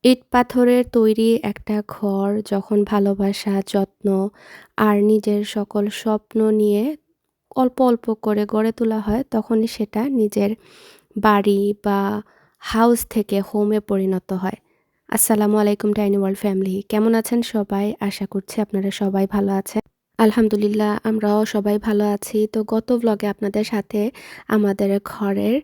ইট পাথরের তৈরি একটা ঘর যখন ভালোবাসা, যত্ন আর নিজের সকল স্বপ্ন নিয়ে অল্প, অল্প করে গড়ে তোলা হয়, তখনই সেটা নিজের বাড়ি বা হাউস থেকে হোমে পরিণত হয়। আসসালামু আলাইকুম টাইনি ওয়ার্ল্ড ফ্যামিলি। কেমন আছেন সবাই? আশা করছি আপনারা সবাই ভালো আছেন। আলহামদুলিল্লাহ আমরাও সবাই ভালো আছি। তো গত ভ্লগে আপনাদের সাথে আমাদের ঘরের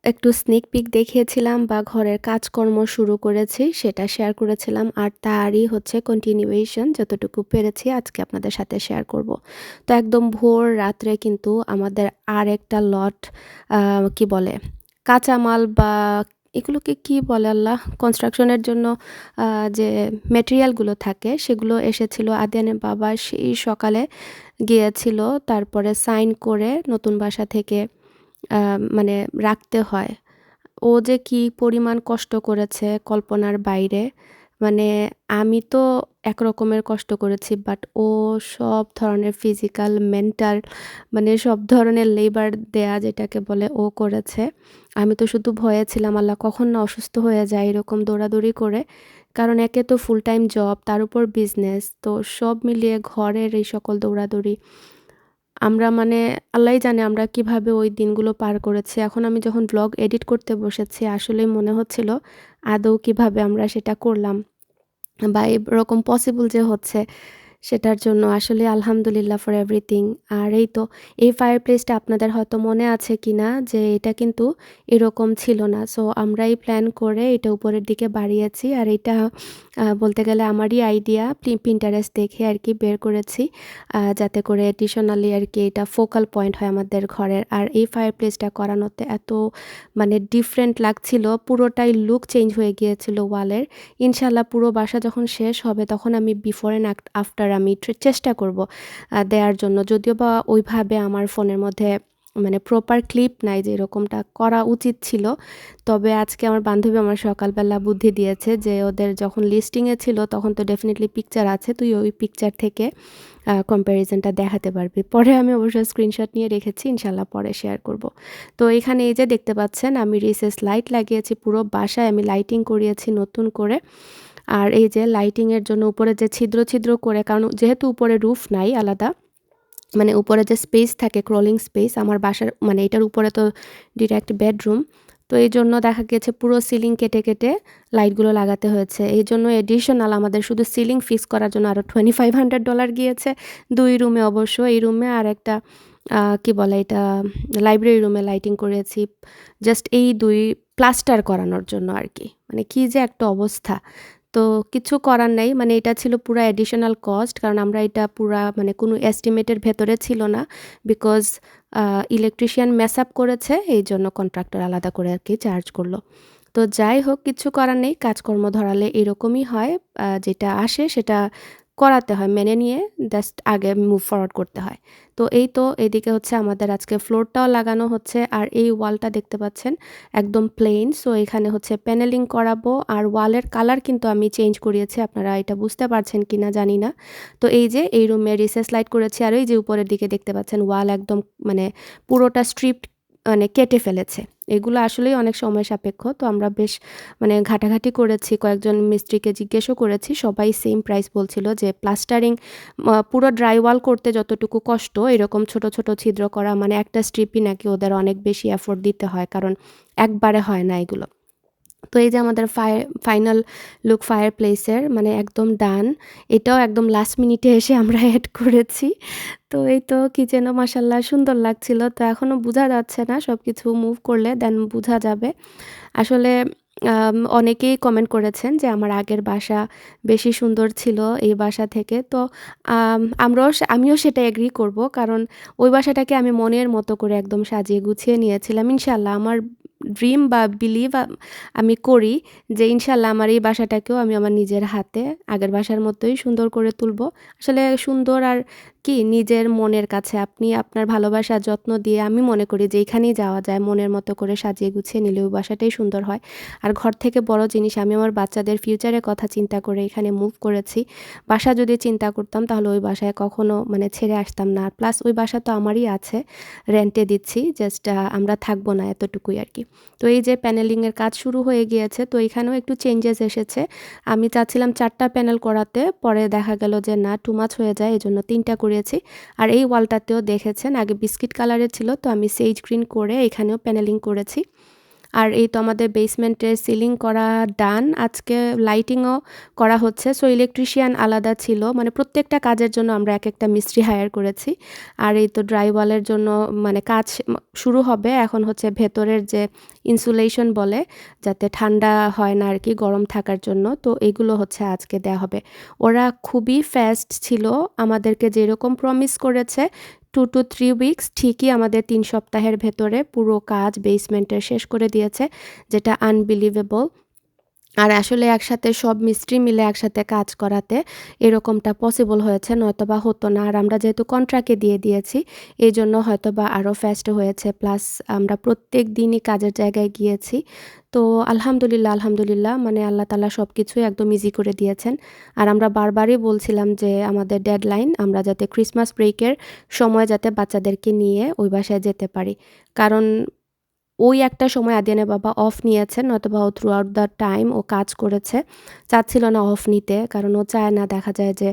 একটু স্নেক পিক দেখিয়েছিলাম বা ঘরের কাজকর্ম শুরু করেছি সেটা শেয়ার করেছিলাম, আর তারই হচ্ছে কন্টিনিউয়েশন যতটুকু পেরেছি আজকে আপনাদের সাথে শেয়ার করব। তো একদম ভোর রাত্রে কিন্তু আমাদের আর একটা লট কি বলে কাঁচামাল বা এগুলোকে কি বলে আল্লাহ, কনস্ট্রাকশনের জন্য যে মেটেরিয়ালগুলো থাকে সেগুলো এসেছিল। আদিয়ানের বাবা সেই সকালে গিয়েছিল, তারপরে সাইন করে নতুন বাসা থেকে মানে রাখতে হয়। ও যে কি পরিমাণ কষ্ট করেছে কল্পনার বাইরে। মানে আমি তো একরকমের কষ্ট করেছি, বাট ও সব ধরনের ফিজিক্যাল, মেন্টাল, মানে সব ধরনের লেবার দেয়া যেটাকে বলে ও করেছে। আমি তো শুধু ভয়ে ছিলাম আল্লাহ কখন না অসুস্থ হয়ে যায় এরকম দৌড়াদৌড়ি করে। কারণ একে তো ফুল টাইম জব, তার উপর বিজনেস, তো সব মিলিয়ে ঘরের এই সকল দৌড়াদৌড়ি আমরা মানে আল্লাহই জানে আমরা কিভাবে ওই দিনগুলো পার করেছি। এখন আমি যখন ব্লগ এডিট করতে বসেছি আসলেই মনে হচ্ছিল আদৌ কিভাবে আমরা সেটা করলাম বা এরকম পসিবল যে হচ্ছে, সেটার জন্য আসলে আলহামদুলিল্লাহ ফর এভরিথিং। আর এই তো এই ফায়ার প্লেসটা আপনাদের হয়তো মনে আছে কি না, যে এটা কিন্তু এরকম ছিল না। সো আমরাই প্ল্যান করে এটা উপরের দিকে বাড়িয়েছি, আর এটা বলতে গেলে আমারই আইডিয়া, পিন্টারেস্ট দেখে আর কি বের করেছি, যাতে করে এডিশনালি আর কি এটা ফোকাল পয়েন্ট হয় আমাদের ঘরের। আর এই ফায়ার প্লেসটা করানোতে এত মানে ডিফারেন্ট লাগছিল, পুরোটাই লুক চেঞ্জ হয়ে গিয়েছিল ওয়ালের। ইনশাল্লাহ পুরো বাসা যখন শেষ হবে তখন আমি বিফোর অ্যান্ড আফটার আমি চেষ্টা করব দেওয়ার জন্য। যদিও বা ওইভাবে আমার ফোনের মধ্যে মানে প্রপার ক্লিপ নাই যে এরকমটা করা উচিত ছিল। তবে আজকে আমার বান্ধবী আমার সকালবেলা বুদ্ধি দিয়েছে যে ওদের যখন লিস্টিংয়ে ছিল তখন তো ডেফিনেটলি পিকচার আছে, তুই ওই পিকচার থেকে কম্প্যারিজনটা দেখাতে পারবি। পরে আমি অবশ্য স্ক্রিনশট নিয়ে রেখেছি, ইনশাল্লাহ পরে শেয়ার করব। তো এখানে এই যে দেখতে পাচ্ছেন আমি রিসেস লাইট লাগিয়েছি, পুরো বাসায় আমি লাইটিং করিয়েছি নতুন করে। আর এই যে লাইটিংয়ের জন্য উপরে যে ছিদ্র ছিদ্র করে, কারণ যেহেতু উপরে রুফ নাই আলাদা, মানে উপরে যে স্পেস থাকে ক্রলিং স্পেস আমার বাসার, মানে এটার উপরে তো ডিরেক্ট বেডরুম, তো এই জন্য দেখা গেছে পুরো সিলিং কেটে কেটে লাইটগুলো লাগাতে হয়েছে। এই জন্য এডিশনাল আমাদের শুধু সিলিং ফিক্স করার জন্য আরও $2500 গিয়েছে। 2 রুমে অবশ্য, এই রুমে আর একটা কি বলে এটা লাইব্রেরি রুমে লাইটিং করেছি, জাস্ট এই 2 প্লাস্টার করানোর জন্য আর কি। মানে কি যে একটা অবস্থা, তো কিছু করার নাই। মানে এটা ছিল পুরা অ্যাডিশনাল কস্ট, কারণ আমরা এটা পুরা মানে কোনো এস্টিমেটের ভেতরে ছিল না, বিকজ ইলেকট্রিশিয়ান মেস আপ করেছে, এই জন্য কন্ট্রাক্টর আলাদা করে আর কি চার্জ করলো। তো যাই হোক, কিছু করার নেই, কাজকর্ম ধরালে এরকমই হয়। যেটা আসে সেটা করাতে হয়, মেনে নিয়ে জাস্ট আগে মুভ ফরওয়ার্ড করতে হয়। তো এই তো এদিকে হচ্ছে আমাদের আজকে ফ্লোরটাও লাগানো হচ্ছে, আর এই ওয়ালটা দেখতে পাচ্ছেন একদম প্লেন। সো এখানে হচ্ছে প্যানেলিং করাবো, আর ওয়ালের কালার কিন্তু আমি চেঞ্জ করিয়েছি, আপনারা এটা বুঝতে পারছেন কি না জানি না। তো এই যে এই রুমে রিসেস লাইট করেছি, আর এই যে উপরের দিকে দেখতে পাচ্ছেন ওয়াল একদম মানে পুরোটা স্ট্রিপ মানে কেটে ফেলেছে। এগুলো আসলেই অনেক সময় সাপেক্ষ, তো আমরা বেশ মানে ঘাটাঘাটি করেছি, কয়েকজন মিস্ত্রিকে জিজ্ঞেসও করেছি, সবাই সেম প্রাইস বলছিল যে প্লাস্টারিং পুরো ড্রাই ওয়াল করতে যতটুকু কষ্ট, এরকম ছোট ছোট ছিদ্র করা মানে একটা স্ট্রিপই নাকি ওদের অনেক বেশি এফোর্ট দিতে হয়, কারণ একবারে হয় না এগুলো। তো এই যে আমাদের ফাইনাল লুক ফায়ার প্লেসের মানে একদম ডান। এটাও একদম লাস্ট মিনিটে এসে আমরা অ্যাড করেছি। তো এই তো কিচেনও মাশাল্লাহ সুন্দর লাগছিল। তো এখনও বোঝা যাচ্ছে না, সব কিছু মুভ করলে দেন বোঝা যাবে। আসলে অনেকেই কমেন্ট করেছেন যে আমার আগের বাসা বেশি সুন্দর ছিল এই বাসা থেকে। তো আমিও সেটা এগ্রি করব, কারণ ওই বাসাটাকে আমি মনের মতো করে একদম সাজিয়ে গুছিয়ে নিয়েছিলাম। ইনশাল্লাহ আমার ড্রিম বা বিলিভ আমি করি যে ইনশাল্লাহ আমার এই বাসাটাকেও আমি আমার নিজের হাতে আগের বাসার মতোই সুন্দর করে তুলব। আসলে সুন্দর আর কি, নিজের মনের কাছে আপনি আপনার ভালোবাসা যত্ন দিয়ে আমি মনে করি যে এখানেই যাওয়া যায়, মনের মতো করে সাজিয়ে গুছিয়ে নিলে ওই বাসাটাই সুন্দর হয়। আর ঘর থেকে বড় জিনিস, আমি আমার বাচ্চাদের ফিউচারের কথা চিন্তা করে এখানে মুভ করেছি। বাসা যদি চিন্তা করতাম তাহলে ওই বাসায় কখনো মানে ছেড়ে আসতাম না। প্লাস ওই বাসা তো আমারই আছে, রেন্টে দিচ্ছি, জাস্ট আমরা থাকবো না, এতটুকুই আর কি। তো এই যে প্যানেলিংয়ের কাজ শুরু হয়ে গিয়েছে, তো এখানেও একটু চেঞ্জেস এসেছে। আমি চাচ্ছিলাম 4 টা প্যানেল করাতে, পরে দেখা গেল যে না, টু মাচ হয়ে যায়, এজন্য 3 টা করিয়েছি। আর এই ওয়ালটাতেও দেখেছেন আগে বিস্কিট কালারের ছিল, তো আমি সেজ গ্রিন করে এখানেও প্যানেলিং করেছি। আর এই তো আমাদের বেসমেন্টের সিলিং করা ডান। আজকে লাইটিংও করা হচ্ছে। সো ইলেকট্রিশিয়ান আলাদা ছিল, মানে প্রত্যেকটা কাজের জন্য আমরা এক একটা মিস্ত্রি হায়ার করেছি। আর এই তো ড্রাই ওয়ালের জন্য মানে কাজ শুরু হবে। এখন হচ্ছে ভেতরের যে ইনসুলেশন বলে, যাতে ঠান্ডা হয় না আর কি, গরম থাকার জন্য, তো এগুলো হচ্ছে আজকে দেয়া হবে। ওরা খুবই ফাস্ট ছিল, আমাদেরকে যেরকম প্রমিস করেছে 2 to 3 উইকস ঠিকই আমাদের 3 সপ্তাহের ভেতরে পুরো কাজ বেসমেন্টের শেষ করে দিয়েছে, যেটা আনবিলিভেবল। আর আসলে একসাথে সব মিস্ত্রি মিলে একসাথে কাজ করাতে এরকমটা পসিবল হয়েছে, নয়তোবা হতো না। আর আমরা যেহেতু কন্ট্রাক্টে দিয়ে দিয়েছি, এইজন্য হয়তোবা আরও ফাস্ট হয়েছে। প্লাস আমরা প্রত্যেক দিনই কাজের জায়গায় গিয়েছি। তো আলহামদুলিল্লাহ, আলহামদুলিল্লাহ, মানে আল্লাহ তাআলা সব কিছুই একদম ইজি করে দিয়েছেন। আর আমরা বারবারই বলছিলাম যে আমাদের ডেডলাইন, আমরা যাতে ক্রিসমাস ব্রেকের সময় যাতে বাচ্চাদেরকে নিয়ে ওই বাসায় যেতে পারি। কারণ ওই একটা সময় আদিয়ানের বাবা অফ নিয়েছেন, নয়তোবা ও থ্রু আউট দ্য টাইম ও কাজ করেছে। চাচ্ছিল না অফ নিতে, কারণ ও চায় না দেখা যায় যে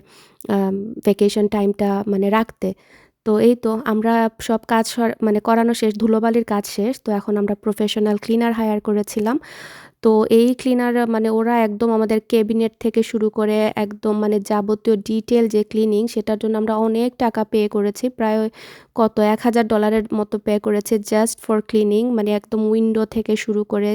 ভ্যাকেশন টাইমটা মানে রাখতে। তো এই তো আমরা সব কাজ মানে করানো শেষ, ধুলোবালির কাজ শেষ। তো এখন আমরা প্রফেশনাল ক্লিনার হায়ার করেছিলাম। তো এই ক্লিনার মানে ওরা একদম আমাদের ক্যাবিনেট থেকে শুরু করে একদম মানে যাবতীয় ডিটেল যে ক্লিনিং, সেটার জন্য আমরা অনেক টাকা পে করেছি। প্রায় কত $1000 মতো পে করেছি জাস্ট ফর ক্লিনিং। মানে একদম উইন্ডো থেকে শুরু করে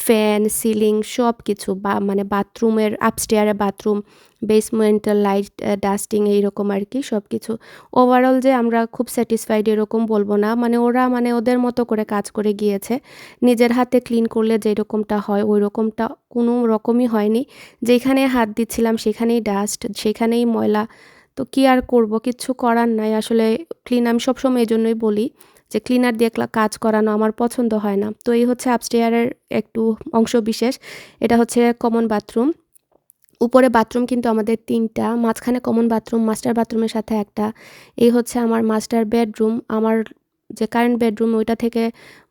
ফ্যান, সিলিং সব কিছু, বা মানে বাথরুমের আপস্টেয়ারে বাথরুম, বেসমেন্টাল লাইট, ডাস্টিং, এইরকম আর কি সব কিছু। ওভারঅল যে আমরা খুব স্যাটিসফাইড এরকম বলবো না, মানে ওরা মানে ওদের মতো করে কাজ করে গিয়েছে। নিজের হাতে ক্লিন করলে যেরকমটা হয় ওই রকমটা কোনো রকমই হয়নি। যেখানে হাত দিচ্ছিলাম সেখানেই ডাস্ট, সেখানেই ময়লা। তো কি আর করব, কিচ্ছু করার নাই আসলে। আমি সবসময় এজন্যই বলি যে ক্লিনার দিয়ে কাজ করানো আমার পছন্দ হয় না। তো এই হচ্ছে আপস্টেয়ারের একটু অংশ বিশেষ। এটা হচ্ছে কমন বাথরুম। উপরে বাথরুম কিন্তু আমাদের ৩ টা, মাঝখানে কমন বাথরুম, মাস্টার বাথরুমের সাথে একটা। এই হচ্ছে আমার মাস্টার বেডরুম। আমার যে কারেন্ট বেডরুম ওইটা থেকে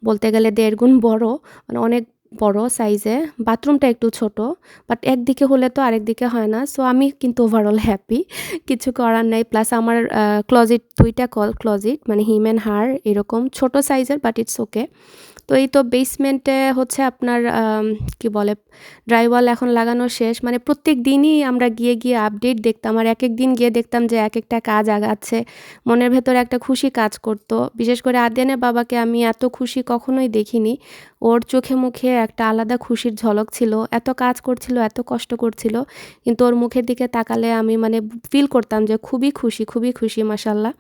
বলতে গেলে ১.৫ গুণ বড়, মানে অনেক বড় সাইজে। বাথরুমটা একটু ছোট, বাট একদিকে হলে তো আরেকদিকে হয় না। সো আমি কিন্তু ওভারঅল হ্যাপি, কিছু করার নাই। প্লাস আমার ক্লোজেট ২ টা ক্লোজেট, মানে হিম অ্যান্ড হার এরকম ছোট সাইজের, বাট ইটস ওকে। তো এই তো বেসমেন্টে হচ্ছে আপনার কি বলে, ড্রাইওয়াল এখন লাগানো শেষ। মানে প্রত্যেক দিনই আমরা গিয়ে গিয়ে আপডেট দেখতাম, আর এক এক দিন গিয়ে দেখতাম যে এক একটা কাজ আগাচ্ছে। মনের ভেতরে একটা খুশি কাজ করতো। বিশেষ করে আদিয়ানের বাবাকে আমি এত খুশি কখনোই দেখিনি। ওর চোখে মুখে একটা আলাদা খুশির ঝলক ছিল। এত কাজ করছিল, এত কষ্ট করছিল, কিন্তু ওর মুখের দিকে তাকালে আমি মানে ফিল করতাম যে খুবই খুশি মাশাআল্লাহ।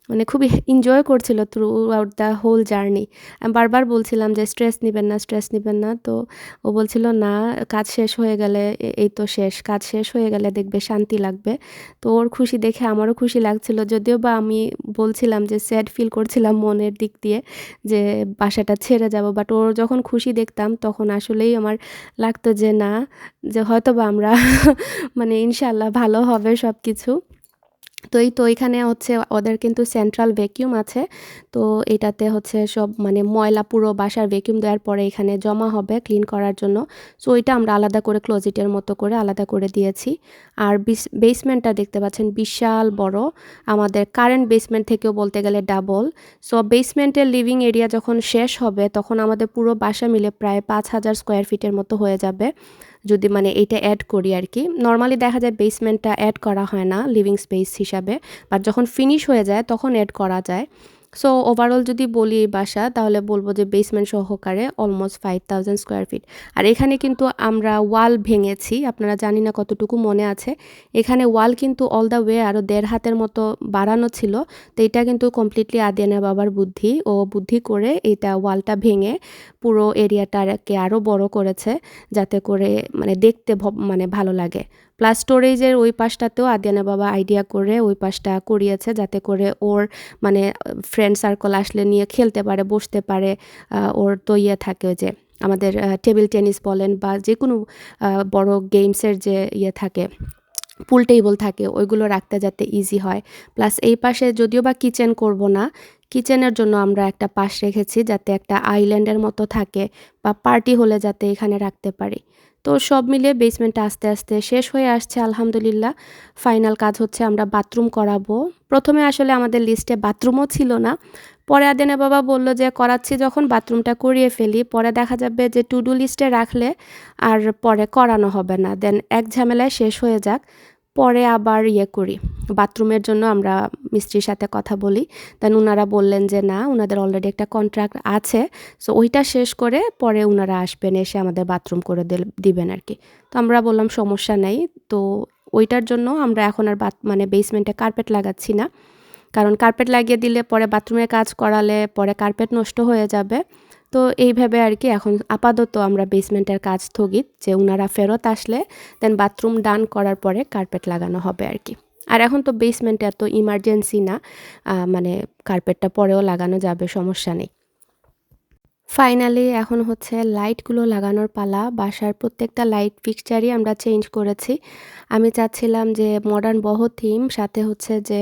মানে খুবই এনজয় করছিল throughout the whole journey. আমি বারবার বলছিলাম যে স্ট্রেস নিবেন না, স্ট্রেস নিবেন না। তো ও বলছিল না, কাজ শেষ হয়ে গেলে, এই তো শেষ, কাজ শেষ হয়ে গেলে দেখবে শান্তি লাগবে। তো ওর খুশি দেখে আমারও খুশি লাগছিল, যদিও বা আমি বলছিলাম যে স্যাড ফিল করছিলাম মনের দিক দিয়ে যে বাসাটা ছেড়ে যাব। বাট ওর যখন খুশি দেখতাম তখন আসলেই আমার লাগতো যে না, যে হয়তো বা আমরা মানে ইনশাল্লাহ ভালো হবে সব কিছু। তো এই তো এখানে হচ্ছে ওদের কিন্তু সেন্ট্রাল ভ্যাকুয়াম আছে। তো এটাতে হচ্ছে সব মানে ময়লা পুরো বাসার ভ্যাকুয়াম দেওয়ার পরে এখানে জমা হবে ক্লিন করার জন্য। সো ওইটা আমরা আলাদা করে ক্লোজেটের মতো করে আলাদা করে দিয়েছি। আর বেসমেন্টটা দেখতে পাচ্ছেন বিশাল বড়, আমাদের কারেন্ট বেসমেন্ট থেকেও বলতে গেলে ডাবল। সো বেসমেন্টের লিভিং এরিয়া যখন শেষ হবে তখন আমাদের পুরো বাসা মিলে প্রায় ৫,০০০ স্কোয়ার ফিটের মতো হয়ে যাবে, যদি মানে এইটা অ্যাড করি আর কি। নর্মালি দেখা যায় বেসমেন্টটা অ্যাড করা হয় না লিভিং স্পেস হিসাবে, বাট যখন ফিনিশ হয়ে যায় তখন অ্যাড করা যায়। সো ওভারঅল যদি বলি এই বাসা, তাহলে বলবো যে বেসমেন্ট সহকারে অলমোস্ট ৫,০০০ স্কোয়ার ফিট। আর এখানে কিন্তু আমরা ওয়াল ভেঙেছি, আপনারা জানি না কতটুকু মনে আছে। এখানে ওয়াল কিন্তু অল দ্য ওয়ে আরও ১.৫ হাতের মতো বাড়ানো ছিল। তো এটা কিন্তু কমপ্লিটলি আদিয়ানের বাবার বুদ্ধি, ও বুদ্ধি করে এটা ওয়ালটা ভেঙে পুরো এরিয়াটাকে আরও বড় করেছে, যাতে করে মানে দেখতে মানে ভালো লাগে। প্লাস স্টোরেজের ওই পাশটাতেও আদিয়ানের বাবা আইডিয়া করে ওই পাশটা করিয়েছে, যাতে করে ওর মানে ফ্রেন্ড সার্কেল আসলে নিয়ে খেলতে পারে, বসতে পারে। ওর তো ইয়ে থাকে ওই যে আমাদের টেবিল টেনিস বলেন বা যে কোনো বড় গেমসের যে ইয়ে থাকে, পুল টেবল থাকে, ওইগুলো রাখতে যাতে ইজি হয়। প্লাস এই পাশে যদিও বা কিচেন করব না, কিচেনের জন্য আমরা একটা পাশ রেখেছি যাতে একটা আইল্যান্ডের মতো থাকে বা পার্টি হলে যাতে এখানে রাখতে পারি। তো সব মিলিয়ে বেসমেন্টটা আস্তে আস্তে শেষ হয়ে আসছে আলহামদুলিল্লাহ। ফাইনাল কাজ হচ্ছে আমরা বাথরুম করাবো। প্রথমে আসলে আমাদের লিস্টে বাথরুমও ছিল না। পরে আদেনা বাবা বলল যে করাচ্ছি যখন বাথরুমটা করিয়ে ফেলি, পরে দেখা যাবে যে টু ডু লিস্টে রাখলে আর পরে করানো হবে না, দেন এক ঝামেলায় শেষ হয়ে যাক, পরে আবার করি। বাথরুমের জন্য আমরা মিস্ত্রির সাথে কথা বলি। দেন উনারা বললেন যে না, উনাদের অলরেডি একটা কন্ট্রাক্ট আছে, সো ওইটা শেষ করে পরে উনারা আসবেন, এসে আমাদের বাথরুম করে দিবেন আর কি। তো আমরা বললাম সমস্যা নেই। তো ওইটার জন্য আমরা এখন আর মানে বেসমেন্টে কার্পেট লাগাচ্ছি না, কারণ কার্পেট লাগিয়ে দিলে পরে বাথরুমের কাজ করালে পরে কার্পেট নষ্ট হয়ে যাবে। তো এইভাবে আর কি এখন আপাতত আমরা বেসমেন্টের কাজ স্থগিত, যে উনারা ফেরত আসলে দেন বাথরুম ডান করার পরে কার্পেট লাগানো হবে আর কি। আর এখন তো বেসমেন্টে এত ইমার্জেন্সি না, মানে কার্পেটটা পরেও লাগানো যাবে, সমস্যা নেই। ফাইনালি এখন হচ্ছে লাইটগুলো লাগানোর পালা। বাসার প্রত্যেকটা লাইট ফিক্সচারই আমরা চেঞ্জ করেছি। আমি চাচ্ছিলাম যে মডার্ন বহ থিম, সাথে হচ্ছে যে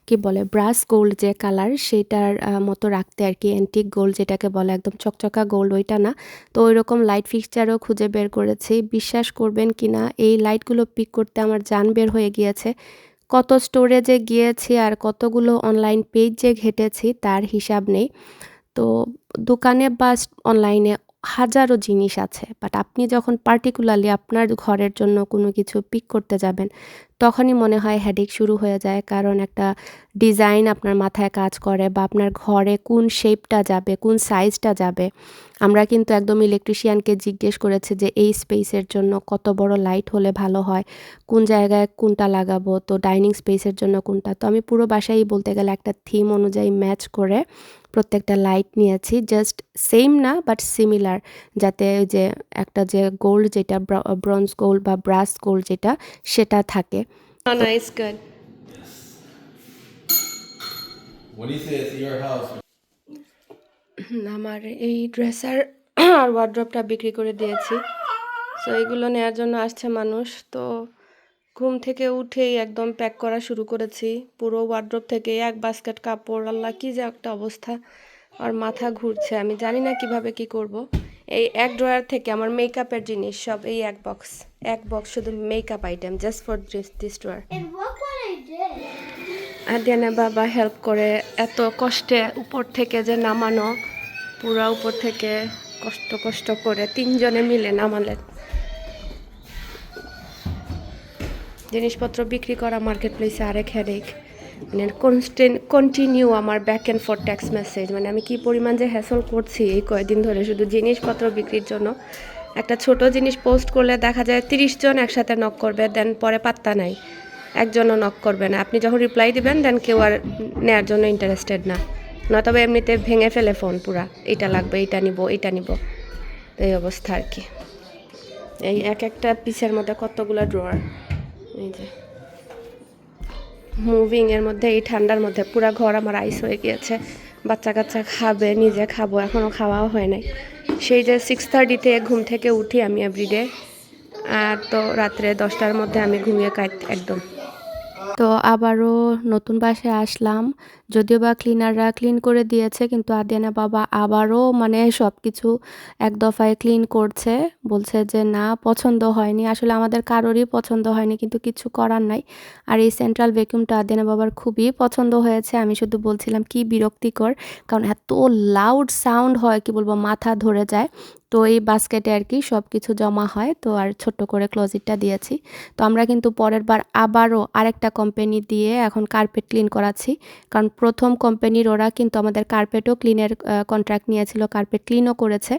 কি বলে ব্রাশ গোল্ড যে কালার সেটার মতো রাখতে আর কি, অ্যান্টিক গোল্ড যেটাকে বলে, একদম চকচকা গোল্ড ওইটা না। তো ওই রকম লাইট ফিক্সচারও খুঁজে বের করেছি। বিশ্বাস করবেন কি না, এই লাইটগুলো পিক করতে আমার জান বের হয়ে গিয়েছে। কত স্টোরেজে গিয়েছি আর কতগুলো অনলাইন পেজ যে ঘেটেছি তার হিসাব নেই। তো দোকানে বা অনলাইনে হাজারো জিনিস আছে, বাট আপনি যখন পার্টিকুলারলি আপনার ঘরের জন্য কোনো কিছু পিক করতে যাবেন, তখনই মনে হয় হেডেক শুরু হয়ে যায়। কারণ একটা ডিজাইন আপনার মাথায় কাজ করে, বা আপনার ঘরে কোন শেপটা যাবে, কোন সাইজটা যাবে। আমরা কিন্তু একদম ইলেকট্রিশিয়ানকে জিজ্ঞেস করেছি যে এই স্পেসের জন্য কত বড় লাইট হলে ভালো হয়, কোন জায়গায় কোনটা লাগাবো, তো ডাইনিং স্পেসের জন্য কোনটা। তো আমি পুরো বাসায় বলতে গেলে একটা থিম অনুযায়ী ম্যাচ করে প্রত্যেকটা লাইট নিয়েছি, জাস্ট সেম না বাট সিমিলার, যাতে ওই যে একটা যে গোল্ড যেটা ব্রোঞ্জ গোল্ড বা ব্রাশ গোল্ড যেটা সেটা থাকে। Nice, good. What do you say? It's your house. আমার এই ড্রেসার আর ওয়ার্ড্রপটা বিক্রি করে দিয়েছি, সো এগুলো নেওয়ার জন্য আসছে মানুষ। তো ঘুম থেকে উঠেই একদম প্যাক করা শুরু করেছি, পুরো ওয়ার্ড্রপ থেকে এক বাস্কেট কাপড়, আল্লাহ কি যে একটা অবস্থা, আর মাথা ঘুরছে, আমি জানি না কিভাবে কি করব। এই এক ড্রয়ার থেকে আমার মেকআপের জিনিস সব এই এক বক্স শুধু makeup item, just for this drawer. And look what I did. আদিয়ানা বাবা হেল্প করে, এত কষ্টে উপর থেকে যে নামানো, পুরা উপর থেকে কষ্ট করে তিনজনে মিলে নামালেন। জিনিসপত্র বিক্রি করা মার্কেট প্লেসে আরেক হেডেক, মানে কন্টিনিউ আমার back and for text message, মানে আমি কি পরিমাণ যে হ্যাসল করছি এই কয়েকদিন ধরে শুধু জিনিসপত্র বিক্রির জন্য। একটা ছোট জিনিস পোস্ট করলে দেখা যায় 30 জন একসাথে নক করবে, দেন পরে পাত্তা নাই, একজনও নক করবে না। আপনি যখন রিপ্লাই দিবেন দেন কেউ আর নেওয়ার জন্য ইন্টারেস্টেড না, নয়তবে এমনিতে ভেঙে ফেলে ফোন পুরা, এইটা লাগবে, এইটা নিব। এই অবস্থা আর কি। এই এক একটা পিসের মধ্যে কতগুলো ড্রয়ার, এই যে মুভিং এর মধ্যে, এই ঠান্ডার মধ্যে পুরা ঘর আমার আইস হয়ে গিয়েছে। বাচ্চা কাচ্চা খাবে, নিজে খাবো, এখনও খাওয়াও হয় নাই। সেই যে 6:30-তে ঘুম থেকে উঠি আমি এভরিডে, আর তো রাত্রে 10টার মধ্যে আমি ঘুমিয়ে একদম। তো আবারও নতুন বাসায় আসলাম, যদিও বা ক্লিনাররা ক্লিন করে দিয়েছে, কিন্তু আদিয়ানা বাবা আবারও মানে সব কিছু এক দফায় ক্লিন করছে। বলছে যে না, পছন্দ হয়নি, আসলে আমাদের কারোরই পছন্দ হয়নি, কিন্তু কিছু করার নাই। আর এই সেন্ট্রাল ভ্যাকুয়ামটা আদিয়ানা বাবার খুবই পছন্দ হয়েছে। আমি শুধু বলছিলাম কি বিরক্তিকর, কারণ এত লাউড সাউন্ড হয়, কি বলবো, মাথা ধরে যায়। তো এই বাস্কেটে আর কি সব কিছু জমা হয়, তো আর ছোট্ট করে ক্লোজিটটা দিয়েছি। তো আমরা কিন্তু পরের বার আবারও আরেকটা কোম্পানি দিয়ে এখন কার্পেট ক্লিন করাচ্ছি, কারণ প্রথম কোম্পানির ওরা কিন্তু আমাদের কার্পেটও ক্লিনের কন্ট্রাক্ট নিয়েছিল, কার্পেট ক্লিনও করেছে,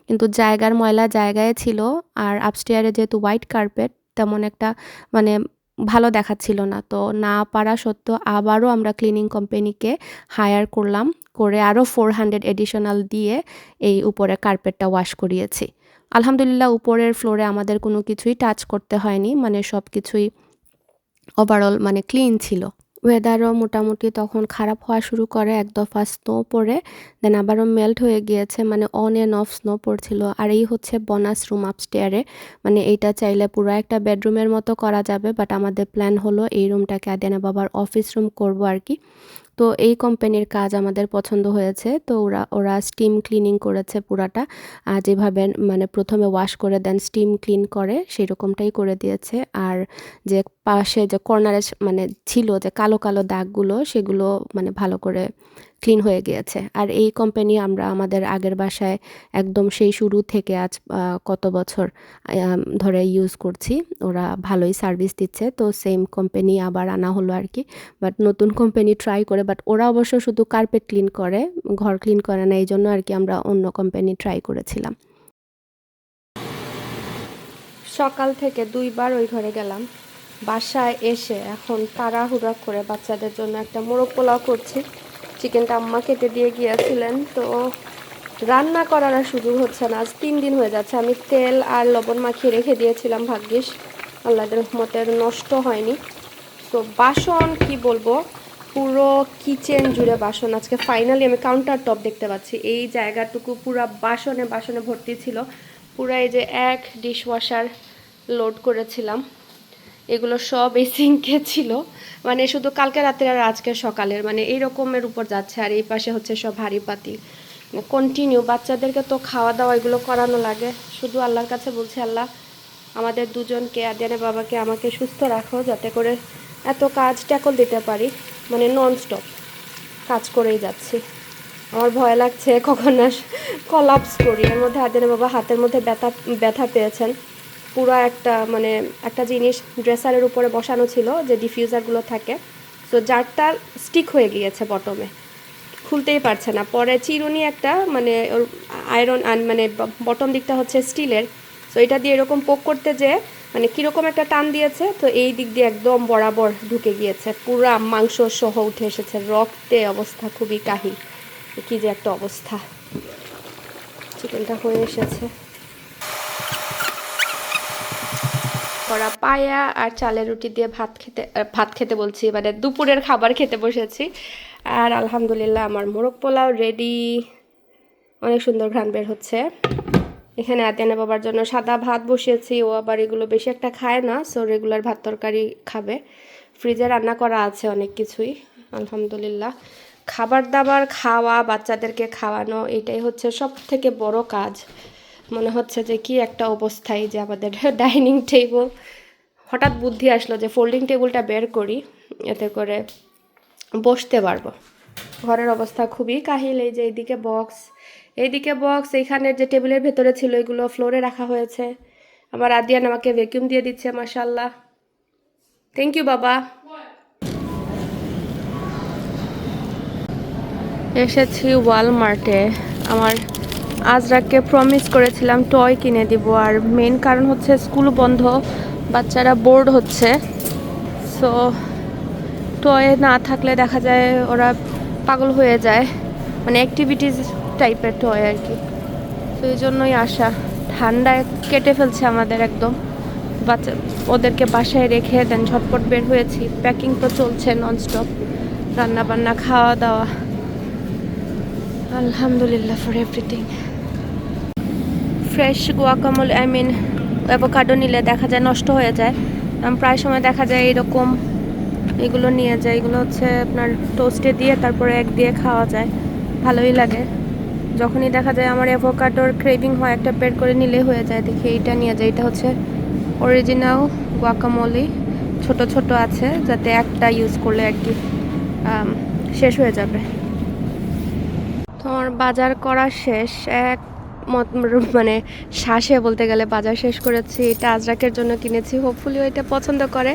কিন্তু জায়গার ময়লা জায়গায় ছিল। আর আপস্টেয়ারে যেহেতু হোয়াইট কার্পেট, তেমন একটা মানে ভালো দেখাচ্ছিল না। তো না পারা সত্ত্বেও আবারও আমরা ক্লিনিং কোম্পানিকে হায়ার করলাম, করে আরও 400 এডিশনাল দিয়ে এই উপরে কার্পেটটা ওয়াশ করিয়েছি। আলহামদুলিল্লাহ উপরের ফ্লোরে আমাদের কোনো কিছুই টাচ করতে হয়নি, মানে সব কিছুই ওভারঅল মানে ক্লিন ছিল। ওয়েদারও মোটামুটি তখন খারাপ হওয়া শুরু করে, এক দফা স্নো পড়ে দেন আবারও মেল্ট হয়ে গিয়েছে, মানে অন অ্যান্ড অফ স্নো পড়ছিল। আর এই হচ্ছে বোনাস রুম আপস্টেয়ারে, মানে এইটা চাইলে পুরো একটা বেডরুমের মতো করা যাবে, বাট আমাদের প্ল্যান হলো এই রুমটাকে আদিয়ানা বাবার অফিস রুম করব আর কি। তো এই কোম্পানির কাজ আমাদের পছন্দ হয়েছে, তো ওরা স্টিম ক্লিনিং করেছে পুরাটা, যেভাবে মানে প্রথমে ওয়াশ করে দেন স্টিম ক্লিন করে সেই রকমটাই করে দিয়েছে। আর যে পাশে যে কর্নারে মানে ছিল যে কালো কালো দাগগুলো, সেগুলো মানে ভালো করে ক্লিন হয়ে গিয়েছে। আর এই কোম্পানি আমরা আমাদের আগের বাসায় একদম সেই শুরু থেকে আজ কত বছর ধরে ইউজ করছি, ওরা ভালোই সার্ভিস দিচ্ছে। তো সেম কোম্পানি আবার আনা হলো আর কি, বাট নতুন কোম্পানি ট্রাই করে, বাট ওরা অবশ্য শুধু কার্পেট ক্লিন করে, ঘর ক্লিন করে না, এই জন্য আর কি আমরা অন্য কোম্পানি ট্রাই করেছিলাম। সকাল থেকে 2বার ওই ঘরে গেলাম, বাসায় এসে এখন তাড়াহুড়া করে বাচ্চাদের জন্য একটা মোরগ পোলাও করছি। চিকেনটা আম্মা কেটে দিয়ে গিয়েছিলেন, তো রান্না করার আর সুযোগ হচ্ছে না। আজ 3 দিন হয়ে যাচ্ছে, আমি তেল আর লবণ মাখিয়ে রেখে দিয়েছিলাম, ভাগ্যিস আল্লাহর রহমতে নষ্ট হয়নি। তো বাসন কি বলবো, পুরো কিচেন জুড়ে বাসন। আজকে ফাইনালি আমি কাউন্টার টপ দেখতে পাচ্ছি, এই জায়গাটুকু পুরো বাসনে বাসনে ভর্তি ছিল। পুরো এই যে এক ডিশওয়াশার লোড করেছিলাম, এগুলো সব এই সিঙ্কে ছিল, মানে শুধু কালকে রাতের আর আজকে সকালের, মানে এই রকমের উপর যাচ্ছে। আর এই পাশে হচ্ছে সব হাঁড়ি পাতিল, কন্টিনিউ। বাচ্চাদেরকে তো খাওয়া দাওয়া এগুলো করানো লাগে, শুধু আল্লাহর কাছে বলছি, আল্লাহ আমাদের দুজনকে, আদিয়ানা বাবাকে, আমাকে সুস্থ রাখো, যাতে করে এত কাজ ট্যাকল দিতে পারি। মানে ননস্টপ কাজ করেই যাচ্ছি, আমার ভয় লাগছে কখন না কলাপস করি। এর মধ্যে আদিয়ানা বাবা হাতের মধ্যে ব্যথা পেয়েছেন। পুরো মানে একটা জিনিস ড্রেসারের উপরে বসানো ছিল, যে ডিফিউজারগুলো থাকে, তো জারটা স্টিক হয়ে গিয়েছে বটমে, খুলতেই পারছে না। পরে চিরুনি একটা মানে ওর আয়রন মানে বটম দিকটা হচ্ছে স্টিলের, তো এটা দিয়ে এরকম পোক করতে যে মানে কীরকম একটা টান দিয়েছে, তো এই দিক দিয়ে একদম বরাবর ঢুকে গিয়েছে, পুরা মাংস সহ উঠে এসেছে, রক্তে অবস্থা খুবই কাহিল। কী যে একটা অবস্থা। চিকেনটা হয়ে এসেছে, করা পায়া আর চালের রুটি দিয়ে ভাত খেতে বলছি, মানে দুপুরের খাবার খেতে বসেছি। আর আলহামদুলিল্লাহ আমার মোরগ পোলাও রেডি, অনেক সুন্দর ঘ্রাণ বের হচ্ছে। এখানে আদিয়ানা বাবার জন্য সাদা ভাত বসিয়েছি, ও আবার এগুলো বেশি একটা খায় না, সো রেগুলার ভাত তরকারি খাবে। ফ্রিজে রান্না করা আছে অনেক কিছুই, আলহামদুলিল্লাহ। খাবার দাবার খাওয়া, বাচ্চাদেরকে খাওয়ানো, এটাই হচ্ছে সব থেকে বড় কাজ। মনে হচ্ছে যে কি একটা অবস্থায় যে আমাদের ডাইনিং টেবিল, হঠাৎ বুদ্ধি আসলো যে ফোল্ডিং টেবিলটা বের করি, এতে করে বসতে পারবো। ঘরের অবস্থা খুবই কাহিল। এই যে এইদিকে বক্স, এইখানের যে টেবিলের ভেতরে ছিল এগুলো ফ্লোরে রাখা হয়েছে। আমার আদিয়ান আমাকে ভ্যাকিউম দিয়ে দিচ্ছে, মাশাআল্লাহ, থ্যাংক ইউ বাবা। এসেছি ওয়ালমার্টে, আমার আজরাককে প্রমিস করেছিলাম টয় কিনে দিব, আর মেন কারণ হচ্ছে স্কুল বন্ধ, বাচ্চারা বোর্ড হচ্ছে, সো টয় না থাকলে দেখা যায় ওরা পাগল হয়ে যায়, মানে অ্যাক্টিভিটিস টাইপের টয় আর কি। তো এই জন্যই আসা, ঠান্ডায় কেটে ফেলছে আমাদের একদম। বাচ্চা ওদেরকে বাসায় রেখে দেন ঝটপট বের হয়েছি, প্যাকিং তো চলছে ননস্টপ, রান্না বান্না খাওয়া দাওয়া, আলহামদুলিল্লাহ ফর এভরিথিং। ফ্রেশ গুয়াকামোলে অ্যাভোকাডো নিলে দেখা যায় নষ্ট হয়ে যায়, প্রায় সময় দেখা যায় এরকম এগুলো নিয়ে যায়, এগুলো হচ্ছে আপনার টোস্টে দিয়ে তারপরে এক দিয়ে খাওয়া যায়, ভালোই লাগে। যখনই দেখা যায় আমার অ্যাভোকাডোর ক্রেভিং হয়, একটা বের করে নিলে হয়ে যায়, দেখি এইটা নিয়ে যায়, এটা হচ্ছে অরিজিনাল গুয়াকামোলি, ছোট ছোট আছে, যাতে একটা ইউজ করলে আর কি শেষ হয়ে যাবে। তোমার বাজার করা শেষ, মানে শ্বাসে বলতে গেলে বাজার শেষ করেছি। এটা আজরাকের জন্য কিনেছি, হোপফুলি ওইটা পছন্দ করে,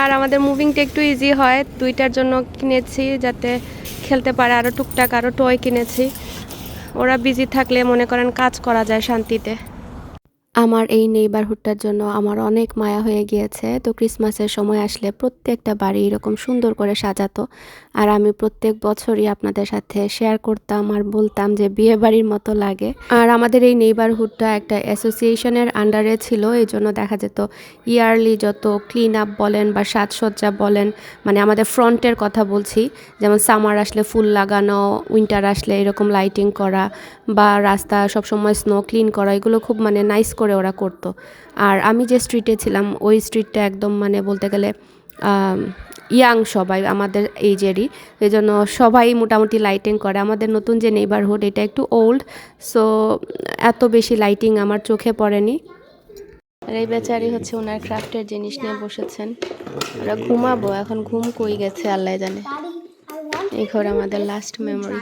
আর আমাদের মুভিংটা একটু ইজি হয়, 2টার জন্য কিনেছি যাতে খেলতে পারে। আরও টুকটাক আরও টয় কিনেছি, ওরা বিজি থাকলে মনে করেন কাজ করা যায় শান্তিতে। আমার এই নেইবারহুডটার জন্য আমার অনেক মায়া হয়ে গিয়েছে। তো ক্রিসমাসের সময় আসলে প্রত্যেকটা বাড়ি এরকম সুন্দর করে সাজাতো। আর আমি প্রত্যেক বছরই আপনাদের সাথে শেয়ার করতাম আর বলতাম যে বিয়ে বাড়ির মতো লাগে। আর আমাদের এই নেইবারহুডটা একটা অ্যাসোসিয়েশনের আন্ডারে ছিল, এই জন্য দেখা যেত ইয়ারলি যত ক্লিন আপ বলেন বা সাজসজ্জা বলেন, মানে আমাদের ফ্রন্টের কথা বলছি, যেমন সামার আসলে ফুল লাগানো, উইন্টার আসলে এরকম লাইটিং করা বা রাস্তা সবসময় স্নো ক্লিন করা, এগুলো খুব মানে নাইস করে ওরা করতো। আর আমি যে স্ট্রিটে ছিলাম ওই স্ট্রিটটা একদম মানে বলতে গেলে ইয়াং সবাই আমাদের এইজেরই, এই জন্য সবাই মোটামুটি লাইটিং করে। আমাদের নতুন যে নেইবারহুড এটা একটু ওল্ড, সো এত বেশি লাইটিং আমার চোখে পড়েনি। আর এই বেচারি হচ্ছে ওনার ক্রাফটের জিনিস নিয়ে বসেছেন। ওরা ঘুমাবো, এখন ঘুম কই গেছে আল্লাহ জানে। এই ঘর আমাদের লাস্ট মেমোরি।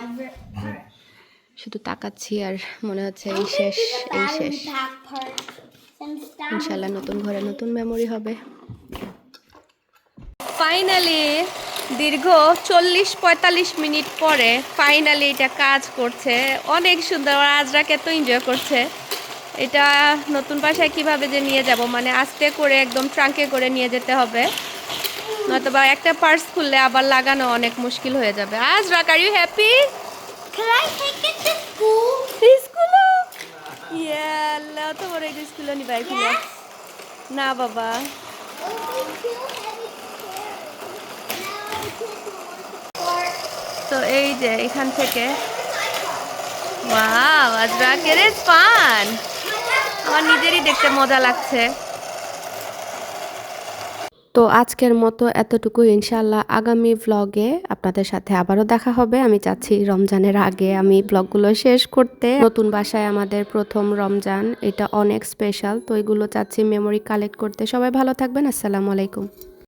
শুধু তাকাচ্ছি আর মনে হচ্ছে এই শেষ, এই শেষ। ইনশাল্লাহ নতুন ঘরে নতুন মেমোরি হবে। ফাইনালি দীর্ঘ 40-45 মিনিট পরে ফাইনালি এটা কাজ করছে, অনেক সুন্দর। আজরাকে তো এনজয় করছে। এটা নতুন বাসায় কিভাবে যে নিয়ে যাব, মানে আস্তে করে একদম ট্রাঙ্কে করে নিয়ে যেতে হবে, নয়তো বা একটা পার্স খুললে আবার লাগানো অনেক মুশকিল হয়ে যাবে। Azra, are you happy? Can I take it to school? স্কুলে? ইয়াল্লা, তো বড় এটা স্কুলে নিবা এখানে? Yes. না বাবা। It would be too heavy to carry. Now I take one. তো এই যে এখান থেকে, ওয়াও আজরা, কেরে ফান। আমার নিজেরই দেখতে মজা লাগছে। তো আজকের মতো এতটুকু। ইনশাআল্লাহ আগামী ভ্লগে আপনাদের সাথে আবারও দেখা হবে। আমি চাচ্ছি রমজানের আগে আমি ব্লগগুলো শেষ করতে। নতুন বাসায় আমাদের প্রথম রমজান, এটা অনেক স্পেশাল, তো এগুলো চাচ্ছি মেমোরি কালেক্ট করতে। সবাই ভালো থাকবেন, আসসালামু আলাইকুম।